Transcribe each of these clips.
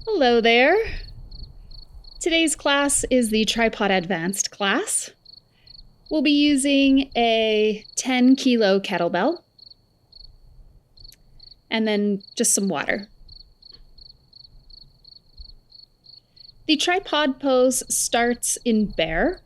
Hello there. Today's class is the Tripod Advanced class. We'll be using a 10 kilo kettlebell and then just some water. The tripod pose starts in bear.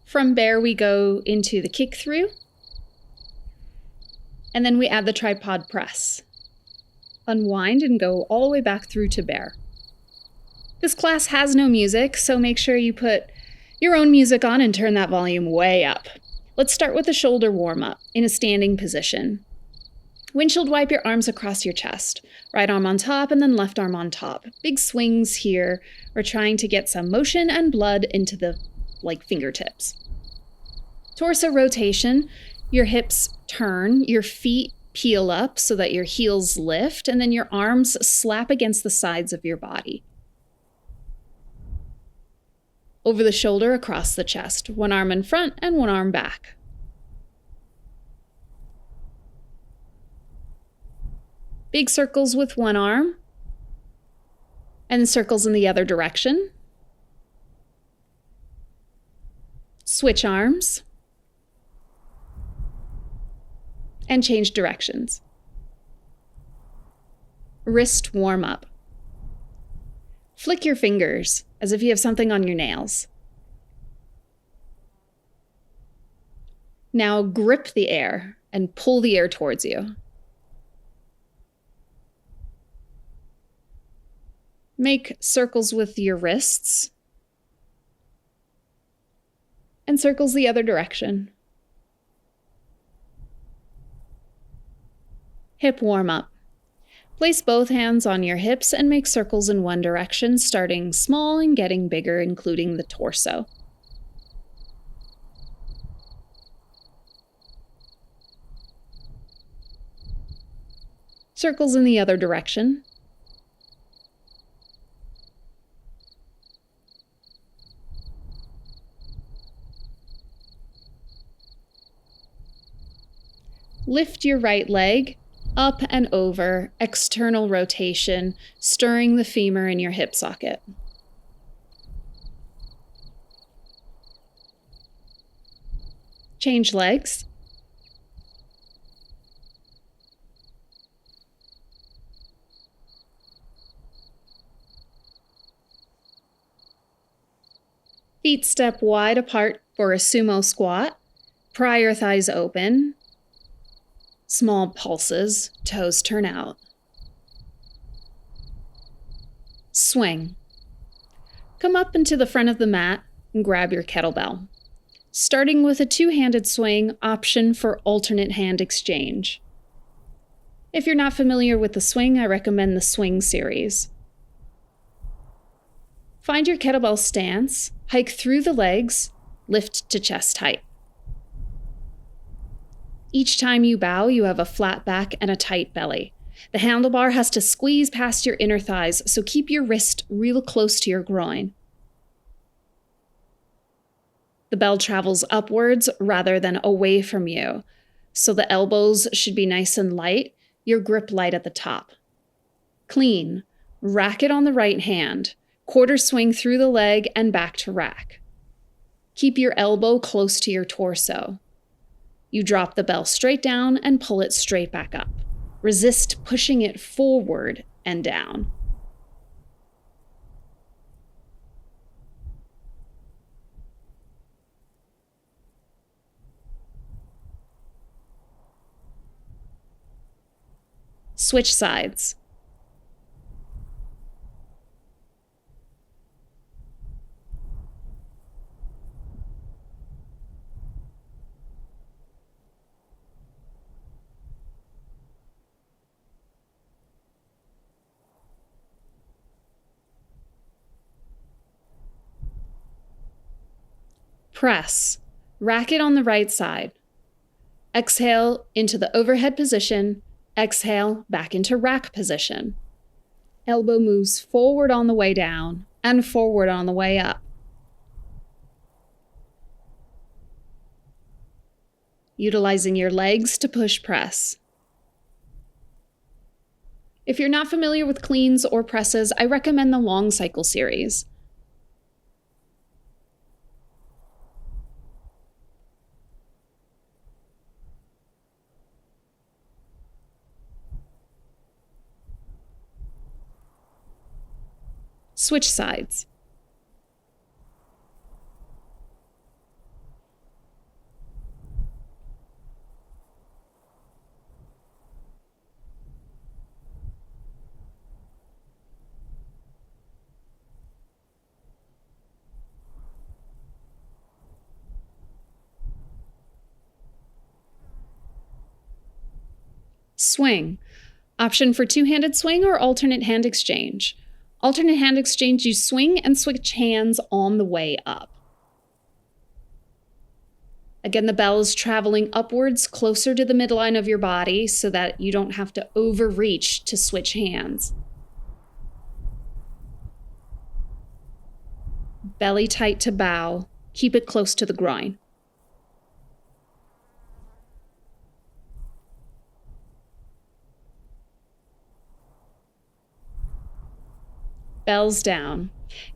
From bear, we go into the kick through, and then we add the tripod press. Unwind and go all the way back through to bear. This class has no music, so make sure you put your own music on and turn that volume way up. Let's start with the shoulder warm-up in a standing position. Windshield wipe your arms across your chest. Right arm on top and then left arm on top. Big swings here. We're trying to get some motion and blood into the fingertips. Torso rotation. Your hips turn, your feet peel up so that your heels lift, and then your arms slap against the sides of your body. Over the shoulder, across the chest. One arm in front and one arm back. Big circles with one arm, and circles in the other direction. Switch arms. And change directions. Wrist warm up. Flick your fingers as if you have something on your nails. Now grip the air and pull the air towards you. Make circles with your wrists and circles the other direction. Hip warm up. Place both hands on your hips and make circles in one direction, starting small and getting bigger, including the torso. Circles in the other direction. Lift your right leg up and over, external rotation, stirring the femur in your hip socket. Change legs. Feet step wide apart for a sumo squat. Pry your thighs open. Small pulses, toes turn out. Swing. Come up into the front of the mat and grab your kettlebell. Starting with a two-handed swing, option for alternate hand exchange. If you're not familiar with the swing, I recommend the swing series. Find your kettlebell stance, hike through the legs, lift to chest height. Each time you bow, you have a flat back and a tight belly. The handlebar has to squeeze past your inner thighs, so keep your wrist real close to your groin. The bell travels upwards rather than away from you, so the elbows should be nice and light, your grip light at the top. Clean. Rack it on the right hand. Quarter swing through the leg and back to rack. Keep your elbow close to your torso. You drop the bell straight down and pull it straight back up. Resist pushing it forward and down. Switch sides. Press. Rack it on the right side. Exhale into the overhead position. Exhale back into rack position. Elbow moves forward on the way down and forward on the way up. Utilizing your legs to push press. If you're not familiar with cleans or presses, I recommend the long cycle series. Switch sides. Swing. Option for two-handed swing or alternate hand exchange. Alternate hand exchange, you swing and switch hands on the way up. Again, the bell is traveling upwards closer to the midline of your body so that you don't have to overreach to switch hands. Belly tight to bow. Keep it close to the groin. Bells down.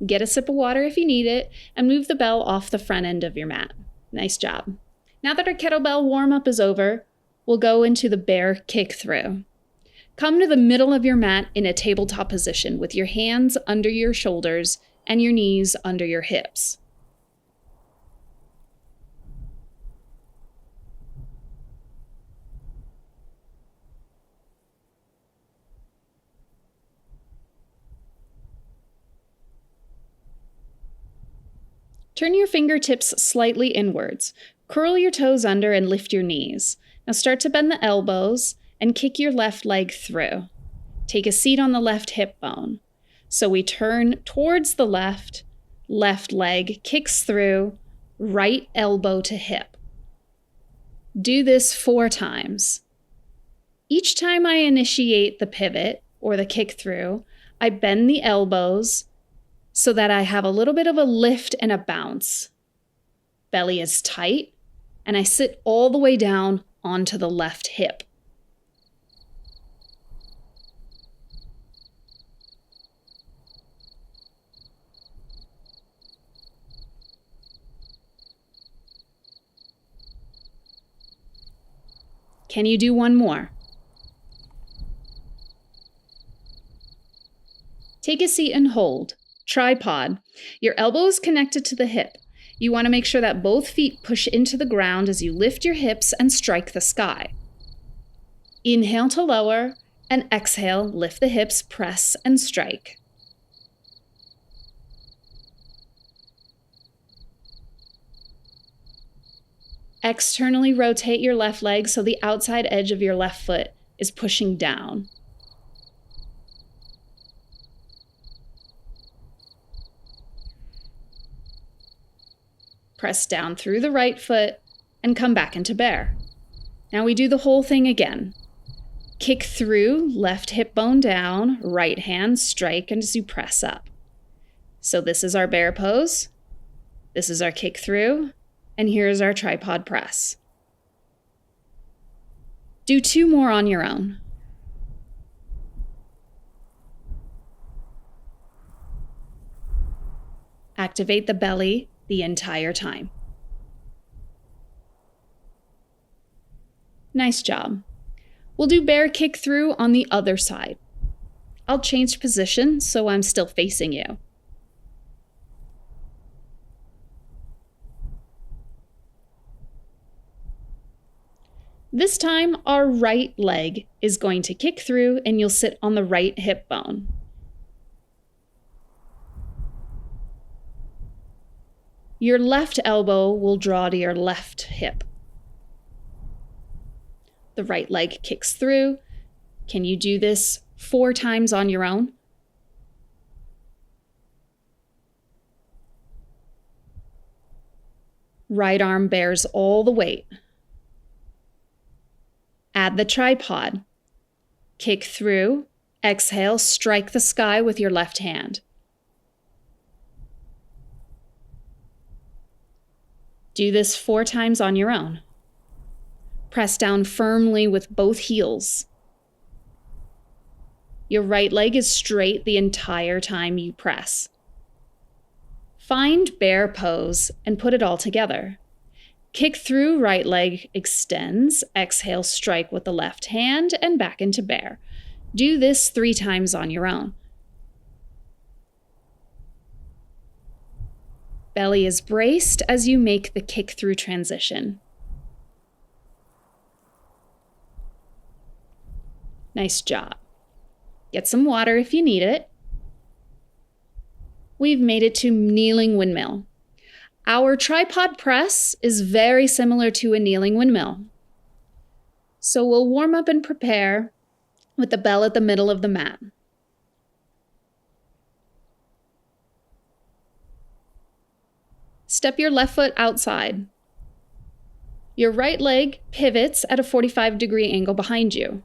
Get a sip of water if you need it, and move the bell off the front end of your mat. Nice job. Now that our kettlebell warm-up is over, we'll go into the bear kick through. Come to the middle of your mat in a tabletop position with your hands under your shoulders and your knees under your hips. Turn your fingertips slightly inwards. Curl your toes under and lift your knees. Now start to bend the elbows and kick your left leg through. Take a seat on the left hip bone. So we turn towards the left leg kicks through, right elbow to hip. Do this 4 times. Each time I initiate the pivot or the kick through, I bend the elbows so that I have a little bit of a lift and a bounce. Belly is tight, and I sit all the way down onto the left hip. Can you do one more? Take a seat and hold. Tripod. Your elbow is connected to the hip. You want to make sure that both feet push into the ground as you lift your hips and strike the sky. Inhale to lower, and exhale, lift the hips, press and strike. Externally rotate your left leg so the outside edge of your left foot is pushing down. Press down through the right foot and come back into bear. Now we do the whole thing again. Kick through, left hip bone down, right hand strike as you press up. So this is our bear pose. This is our kick through, and here's our tripod press. Do 2 more on your own. Activate the belly the entire time. Nice job. We'll do bear kick through on the other side. I'll change position so I'm still facing you. This time, our right leg is going to kick through and you'll sit on the right hip bone. Your left elbow will draw to your left hip. The right leg kicks through. Can you do this 4 times on your own? Right arm bears all the weight. Add the tripod. Kick through. Exhale, strike the sky with your left hand. Do this 4 times on your own. Press down firmly with both heels. Your right leg is straight the entire time you press. Find bear pose and put it all together. Kick through, right leg extends. Exhale, strike with the left hand and back into bear. Do this 3 times on your own. Belly is braced as you make the kick through transition. Nice job. Get some water if you need it. We've made it to Kneeling Windmill. Our tripod press is very similar to a kneeling windmill. So we'll warm up and prepare with the bell at the middle of the mat. Step your left foot outside. Your right leg pivots at a 45-degree angle behind you.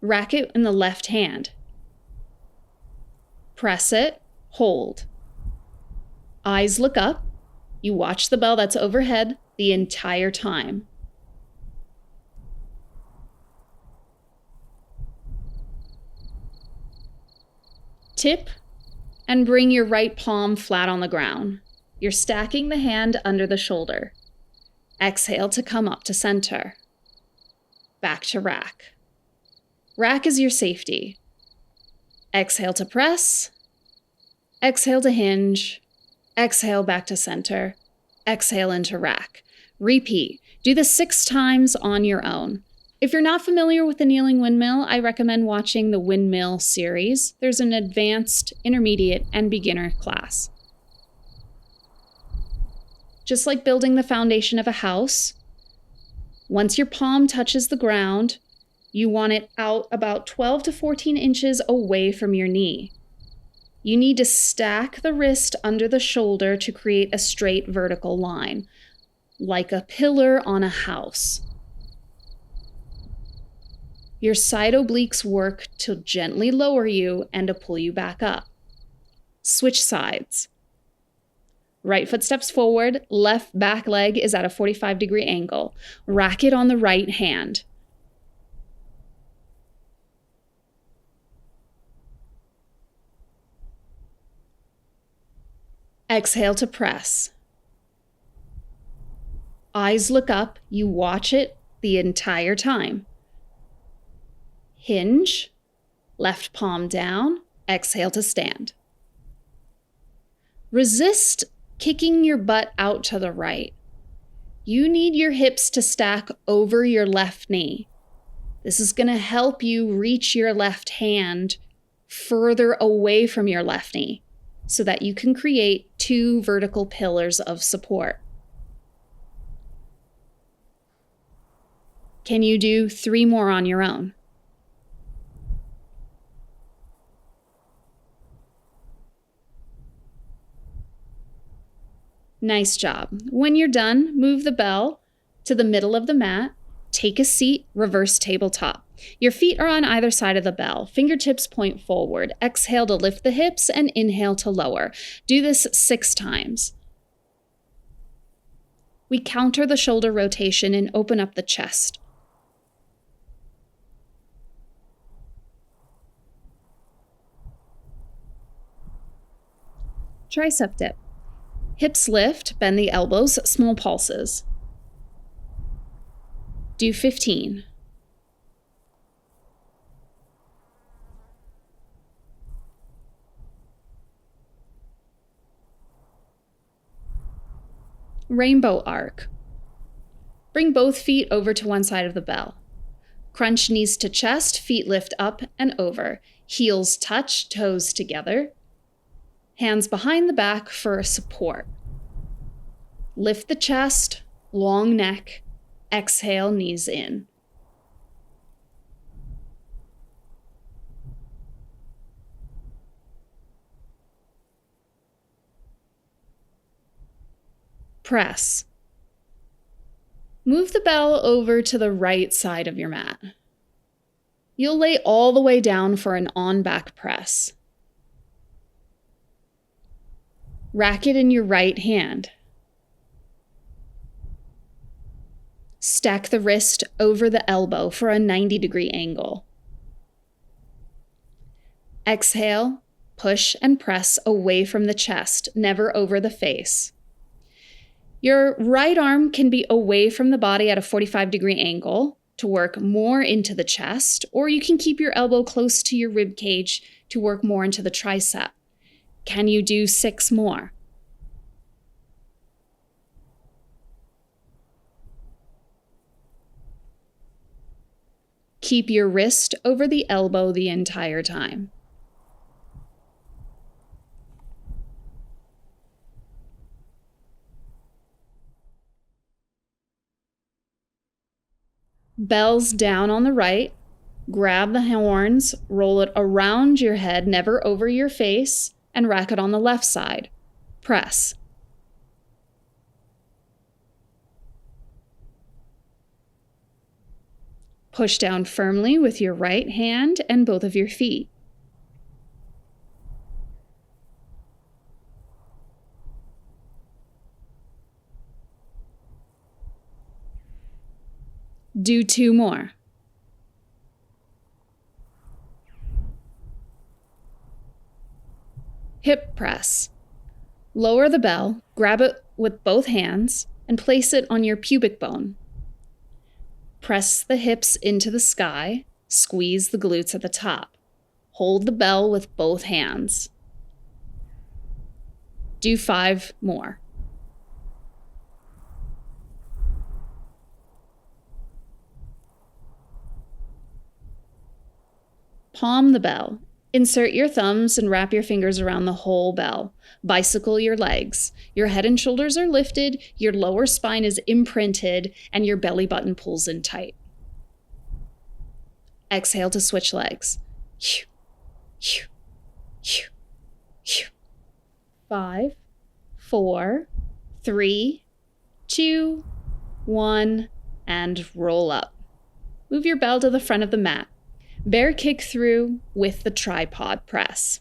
Rack it in the left hand. Press it, hold. Eyes look up. You watch the bell that's overhead the entire time. Tip and bring your right palm flat on the ground. You're stacking the hand under the shoulder. Exhale to come up to center. Back to rack. Rack is your safety. Exhale to press. Exhale to hinge. Exhale back to center. Exhale into rack. Repeat. Do this 6 times on your own. If you're not familiar with the Kneeling Windmill, I recommend watching the Windmill series. There's an advanced, intermediate, and beginner class. Just like building the foundation of a house, once your palm touches the ground, you want it out about 12 to 14 inches away from your knee. You need to stack the wrist under the shoulder to create a straight vertical line, like a pillar on a house. Your side obliques work to gently lower you and to pull you back up. Switch sides. Right foot steps forward, left back leg is at a 45-degree angle. Rack it on the right hand. Exhale to press. Eyes look up, you watch it the entire time. Hinge, left palm down, exhale to stand. Resist kicking your butt out to the right. You need your hips to stack over your left knee. This is going to help you reach your left hand further away from your left knee so that you can create 2 vertical pillars of support. Can you do 3 more on your own? Nice job. When you're done, move the bell to the middle of the mat. Take a seat, reverse tabletop. Your feet are on either side of the bell. Fingertips point forward. Exhale to lift the hips and inhale to lower. Do this 6 times. We counter the shoulder rotation and open up the chest. Tricep dip. Hips lift, bend the elbows, small pulses. Do 15. Rainbow arc. Bring both feet over to one side of the bell. Crunch knees to chest, feet lift up and over. Heels touch, toes together. Hands behind the back for support. Lift the chest, long neck. Exhale, knees in. press. Move the bell over to the right side of your mat. You'll lay all the way down for an on-back press. Rack it in your right hand. Stack the wrist over the elbow for a 90-degree angle. Exhale, push and press away from the chest, never over the face. Your right arm can be away from the body at a 45-degree angle to work more into the chest, or you can keep your elbow close to your rib cage to work more into the tricep. Can you do 6 more? Keep your wrist over the elbow the entire time. Bells down on the right. Grab the horns, roll it around your head, never over your face, and rack it on the left side. Press. Push down firmly with your right hand and both of your feet. Do 2 more. Hip press. Lower the bell, grab it with both hands, and place it on your pubic bone. Press the hips into the sky, squeeze the glutes at the top. Hold the bell with both hands. Do 5 more. Palm the bell. Insert your thumbs and wrap your fingers around the whole bell. Bicycle your legs. Your head and shoulders are lifted, your lower spine is imprinted, and your belly button pulls in tight. Exhale to switch legs. 5, 4, 3, 2, 1, and roll up. Move your bell to the front of the mat. Bear kick through with the tripod press.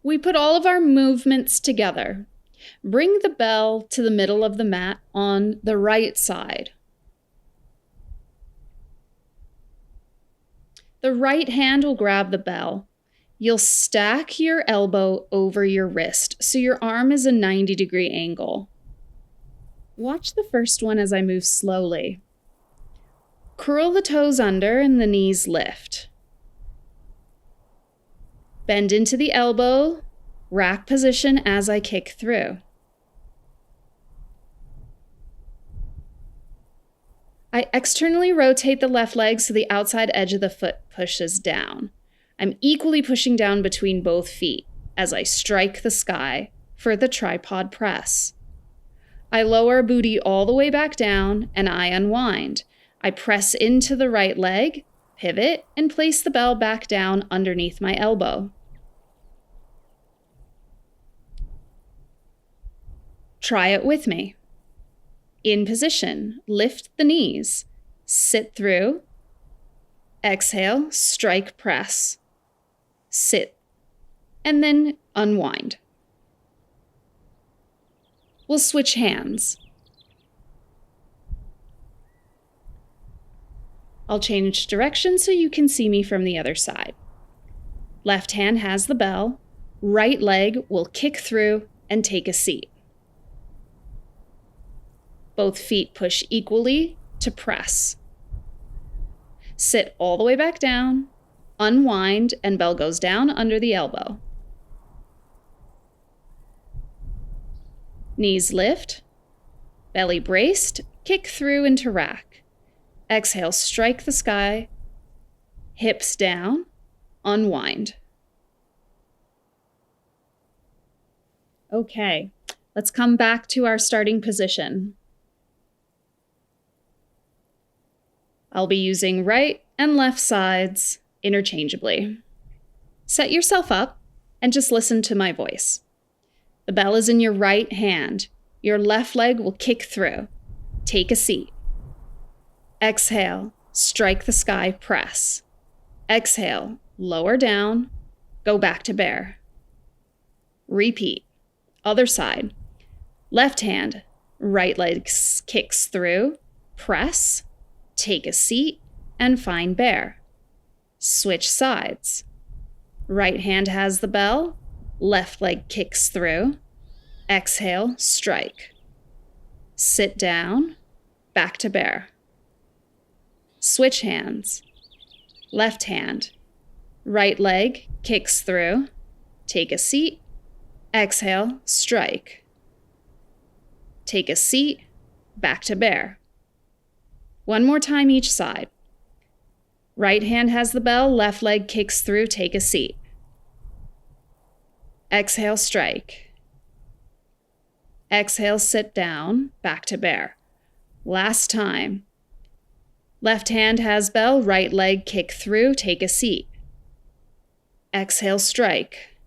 We put all of our movements together. Bring the bell to the middle of the mat on the right side. The right hand will grab the bell. You'll stack your elbow over your wrist so your arm is a 90-degree angle. Watch the first one as I move slowly. Curl the toes under and the knees lift. Bend into the elbow, rack position as I kick through. I externally rotate the left leg so the outside edge of the foot pushes down. I'm equally pushing down between both feet as I strike the sky for the tripod press. I lower booty all the way back down and I unwind. I press into the right leg, pivot, and place the bell back down underneath my elbow. Try it with me. In position, lift the knees, sit through, exhale, strike, press, sit, and then unwind. We'll switch hands. I'll change direction so you can see me from the other side. Left hand has the bell, right leg will kick through and take a seat. Both feet push equally to press. Sit all the way back down, unwind, and bell goes down under the elbow. Knees lift, belly braced, kick through into rack. Exhale, strike the sky, hips down, unwind. Okay, let's come back to our starting position. I'll be using right and left sides interchangeably. Set yourself up and just listen to my voice. The bell is in your right hand. Your left leg will kick through. Take a seat. Exhale, strike the sky, press. Exhale, lower down, go back to bear. Repeat. Other side. Left hand, right leg kicks through, press, take a seat, and find bear. Switch sides. Right hand has the bell, left leg kicks through. Exhale, strike. Sit down, back to bear. Switch hands. Left hand, right leg kicks through. Take a seat. Exhale, strike. Take a seat, back to bear. One more time each side. Right hand has the bell, left leg kicks through, take a seat. Exhale, strike. Exhale, sit down, back to bear. Last time. Left hand has bell, right leg kick through, take a seat. Exhale, strike.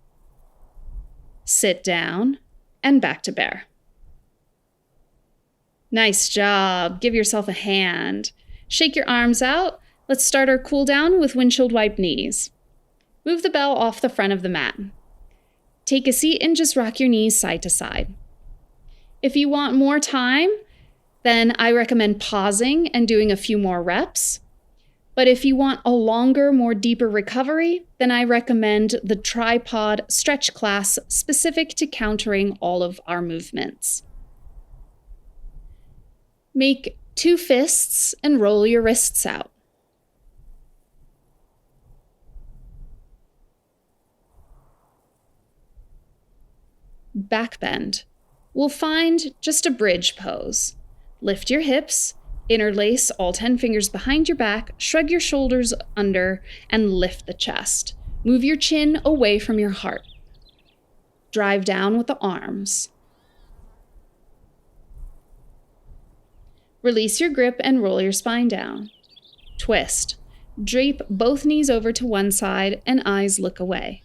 Sit down, and back to bear. Nice job. Give yourself a hand. Shake your arms out. Let's start our cool down with windshield wipe knees. Move the bell off the front of the mat. Take a seat and just rock your knees side to side. If you want more time, then I recommend pausing and doing a few more reps. But if you want a longer, more deeper recovery, then I recommend the tripod stretch class specific to countering all of our movements. Make 2 fists and roll your wrists out. Back bend. We'll find just a bridge pose. Lift your hips, interlace all 10 fingers behind your back, shrug your shoulders under, and lift the chest. Move your chin away from your heart. Drive down with the arms. Release your grip and roll your spine down. Twist. Drape both knees over to one side and eyes look away.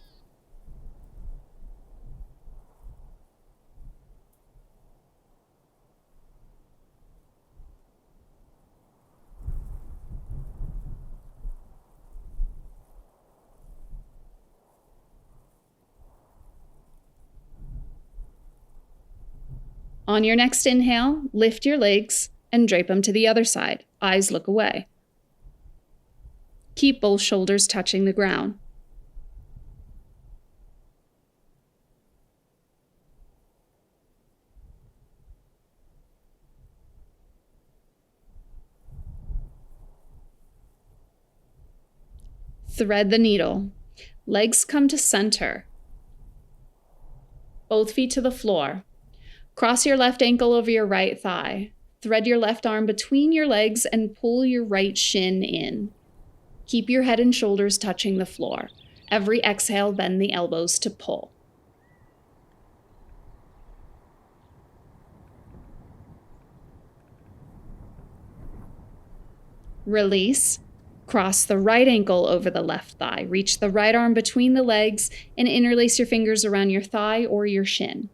On your next inhale, lift your legs and drape them to the other side. Eyes look away. Keep both shoulders touching the ground. Thread the needle. Legs come to center. Both feet to the floor. Cross your left ankle over your right thigh. Thread your left arm between your legs and pull your right shin in. Keep your head and shoulders touching the floor. Every exhale, bend the elbows to pull. Release. Cross the right ankle over the left thigh. Reach the right arm between the legs and interlace your fingers around your thigh or your shin.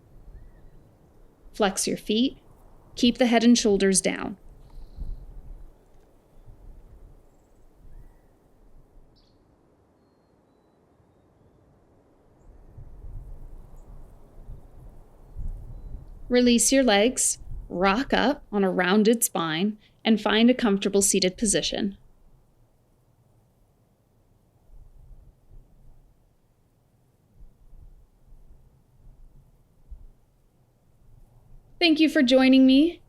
Flex your feet. Keep the head and shoulders down. Release your legs, rock up on a rounded spine, and find a comfortable seated position. Thank you for joining me.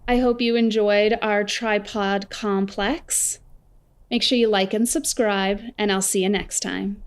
I hope you enjoyed our tripod complex. Make sure you like and subscribe, and I'll see you next time.